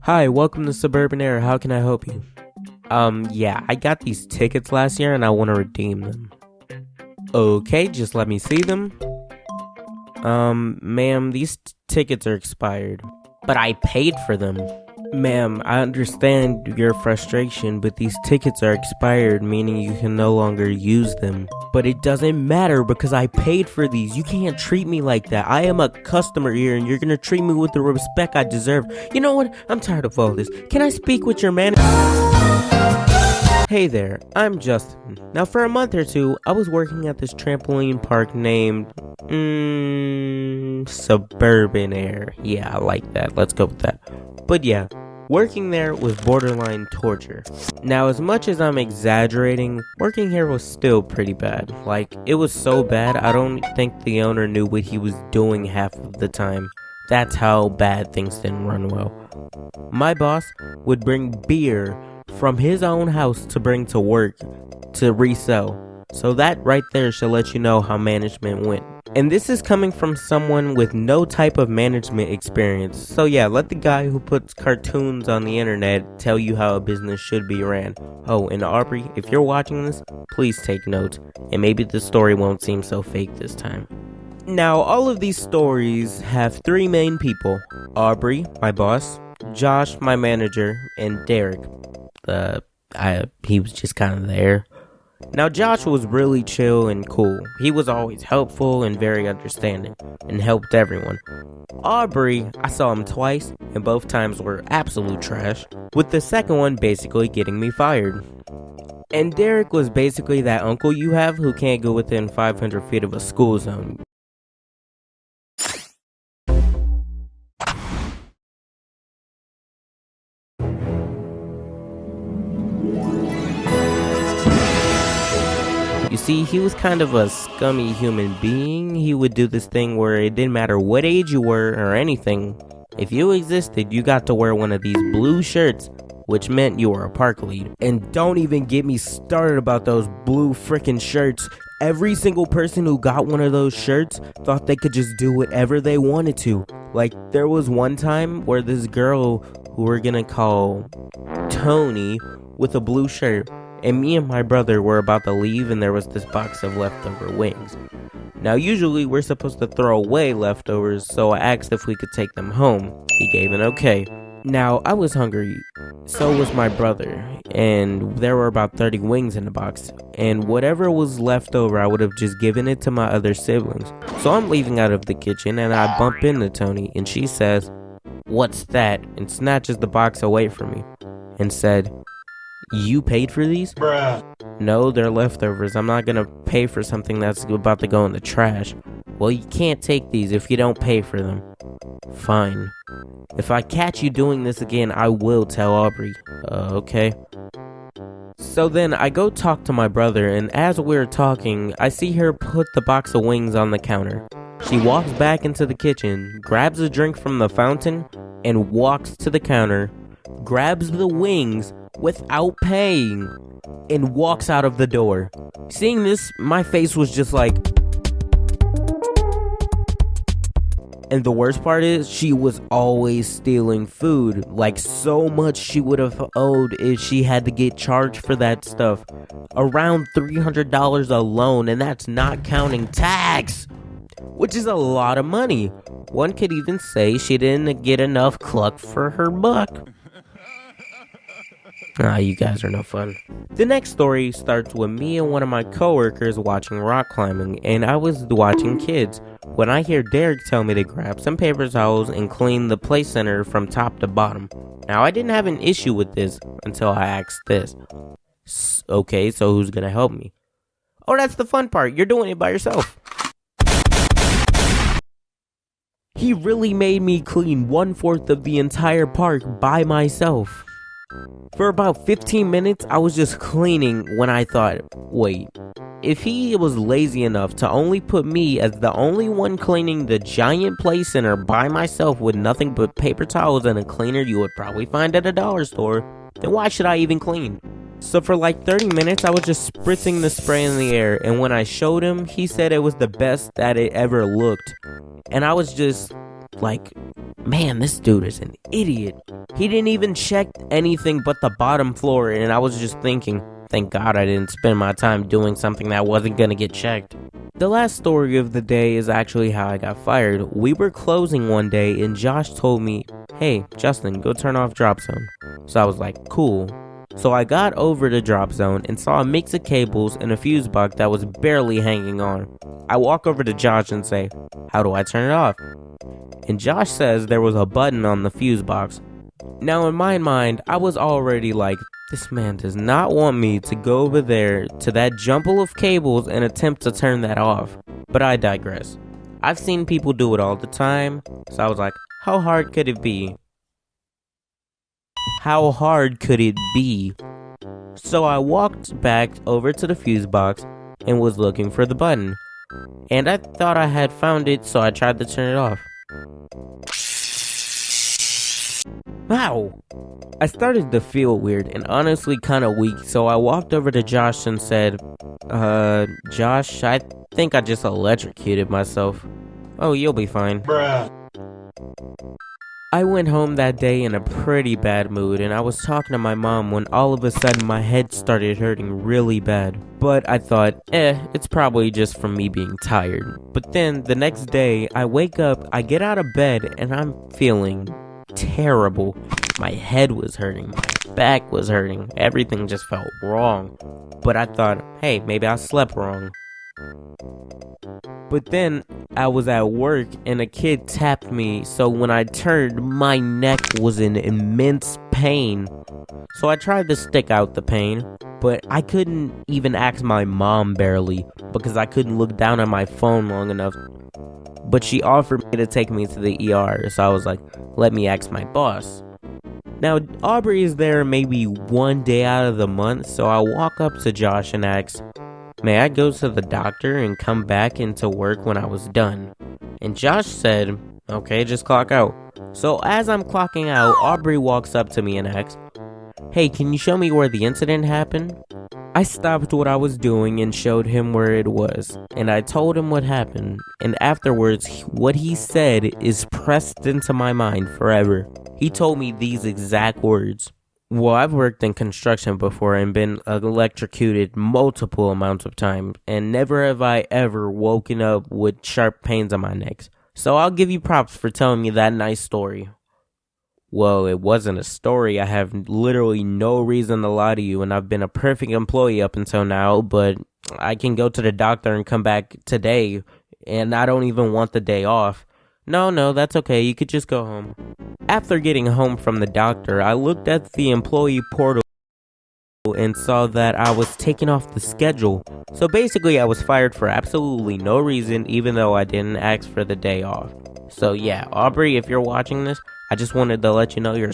Hi, welcome to Suburban Air. How can I help you? Yeah, I got these tickets last year and I want to redeem them. Okay, just let me see them. Ma'am, these tickets are expired. But I paid for them. Ma'am, I understand your frustration, but these tickets are expired, meaning you can no longer use them. But it doesn't matter because I paid for these. You can't treat me like that. I am a customer here and you're gonna treat me with the respect I deserve. You know what? I'm tired of all this. Can I speak with your manager? Hey there, I'm Justin. Now for a month or two, I was working at this trampoline park named, Suburban Air. Yeah, I like that. Let's go with that. But yeah, working there was borderline torture. Now, as much as I'm exaggerating, working here was still pretty bad. Like, it was so bad, I don't think the owner knew what he was doing half of the time. That's how bad things didn't run well. My boss would bring beer from his own house to bring to work to resell. So that right there should let you know how management went. And this is coming from someone with no type of management experience. So yeah, let the guy who puts cartoons on the internet tell you how a business should be ran. Oh, and Aubrey, if you're watching this, please take notes. And maybe the story won't seem so fake this time. Now, all of these stories have three main people. Aubrey, my boss, Josh, my manager, and Derek. He was just kind of there. Now, Josh was really chill and cool. He was always helpful and very understanding, and helped everyone. Aubrey, I saw him twice, and both times were absolute trash, with the second one basically getting me fired. And Derek was basically that uncle you have who can't go within 500 feet of a school zone. You see, he was kind of a scummy human being. He would do this thing where it didn't matter what age you were or anything. If you existed, you got to wear one of these blue shirts, which meant you were a park lead. And don't even get me started about those blue frickin' shirts. Every single person who got one of those shirts thought they could just do whatever they wanted to. Like, there was one time where this girl, who we're gonna call Tony, with a blue shirt, and me and my brother were about to leave and there was this box of leftover wings. Now usually we're supposed to throw away leftovers, so I asked if we could take them home. He gave an okay. Now I was hungry, so was my brother, and there were about 30 wings in the box, and whatever was left over I would have just given it to my other siblings. So I'm leaving out of the kitchen and I bump into Tony and she says, "What's that?" and snatches the box away from me and said, "You paid for these?" Bruh. "No, they're leftovers. I'm not gonna pay for something that's about to go in the trash." "Well, you can't take these if you don't pay for them." "Fine. If I catch you doing this again, I will tell Aubrey." Okay. So then I go talk to my brother, and as we're talking, I see her put the box of wings on the counter. She walks back into the kitchen, grabs a drink from the fountain, and walks to the counter, grabs the wings without paying, and walks out of the door. Seeing this, my face was just like... And the worst part is, she was always stealing food. Like, so much she would have owed if she had to get charged for that stuff. Around $300 alone, and that's not counting tax, which is a lot of money. One could even say she didn't get enough cluck for her buck. You guys are no fun. The next story starts with me and one of my coworkers watching rock climbing, and I was watching kids when I hear Derek tell me to grab some paper towels and clean the play center from top to bottom. Now, I didn't have an issue with this until I asked this. Okay, so who's gonna help me? "Oh, that's the fun part. You're doing it by yourself." He really made me clean 1/4 of the entire park by myself. For about 15 minutes, I was just cleaning when I thought, wait, if he was lazy enough to only put me as the only one cleaning the giant play center by myself with nothing but paper towels and a cleaner you would probably find at a dollar store, then why should I even clean? So for like 30 minutes, I was just spritzing the spray in the air, and when I showed him, he said it was the best that it ever looked. And I was just like, man, this dude is an idiot. He didn't even check anything but the bottom floor, and I was just thinking, thank God I didn't spend my time doing something that wasn't gonna get checked. The last story of the day is actually how I got fired. We were closing one day, and Josh told me, hey, Justin, go turn off drop zone. So I was like, cool. So I got over to drop zone and saw a mix of cables and a fuse box that was barely hanging on. I walk over to Josh and say, how do I turn it off? And Josh says there was a button on the fuse box. Now in my mind, I was already like, this man does not want me to go over there to that jumble of cables and attempt to turn that off. But I digress. I've seen people do it all the time, so I was like, how hard could it be? How hard could it be? So I walked back over to the fuse box and was looking for the button. And I thought I had found it, so I tried to turn it off. Wow! I started to feel weird and honestly kind of weak, so I walked over to Josh and said, Josh, I think I just electrocuted myself. Oh, you'll be fine. Bruh. I went home that day in a pretty bad mood, and I was talking to my mom when all of a sudden my head started hurting really bad. But I thought, it's probably just from me being tired. But then the next day, I wake up, I get out of bed, and I'm feeling terrible. My head was hurting, my back was hurting, everything just felt wrong. But I thought, hey, maybe I slept wrong. But then I was at work and a kid tapped me, so when I turned, my neck was in immense pain. So I tried to stick out the pain, but I couldn't even ask my mom barely because I couldn't look down at my phone long enough. But she offered me to take me to the ER, so I was like, let me ask my boss. Now, Aubrey is there maybe one day out of the month, so I walk up to Josh and ask, may I go to the doctor and come back into work when I was done? And Josh said, okay, just clock out. So as I'm clocking out, Aubrey walks up to me and asks, hey, can you show me where the incident happened? I stopped what I was doing and showed him where it was, and I told him what happened, and afterwards, what he said is pressed into my mind forever. He told me these exact words. Well, I've worked in construction before and been electrocuted multiple amounts of times, and never have I ever woken up with sharp pains on my neck. So I'll give you props for telling me that nice story. Well, it wasn't a story. I have literally no reason to lie to you, and I've been a perfect employee up until now, but I can go to the doctor and come back today, and I don't even want the day off. No, that's okay. You could just go home. After getting home from the doctor, I looked at the employee portal and saw that I was taken off the schedule. So basically, I was fired for absolutely no reason, even though I didn't ask for the day off. So yeah, Aubrey, if you're watching this, I just wanted to let you know you're...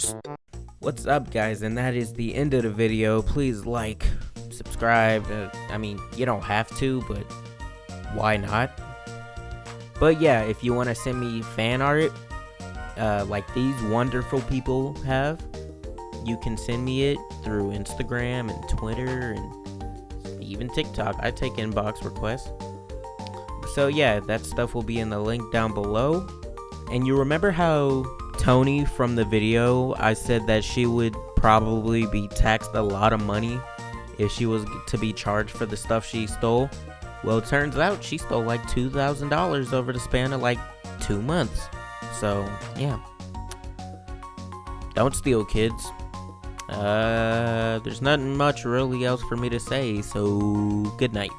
What's up, guys? And that is the end of the video. Please like, subscribe. I mean, you don't have to, but why not? But yeah, if you want to send me fan art, like these wonderful people have, you can send me it through Instagram and Twitter and even TikTok. I take inbox requests. So yeah, that stuff will be in the link down below. And you remember how Tony from the video, I said that she would probably be taxed a lot of money if she was to be charged for the stuff she stole? Well, it turns out she stole like $2,000 over the span of like 2 months. So, yeah. Don't steal, kids. There's nothing much really else for me to say, so good night.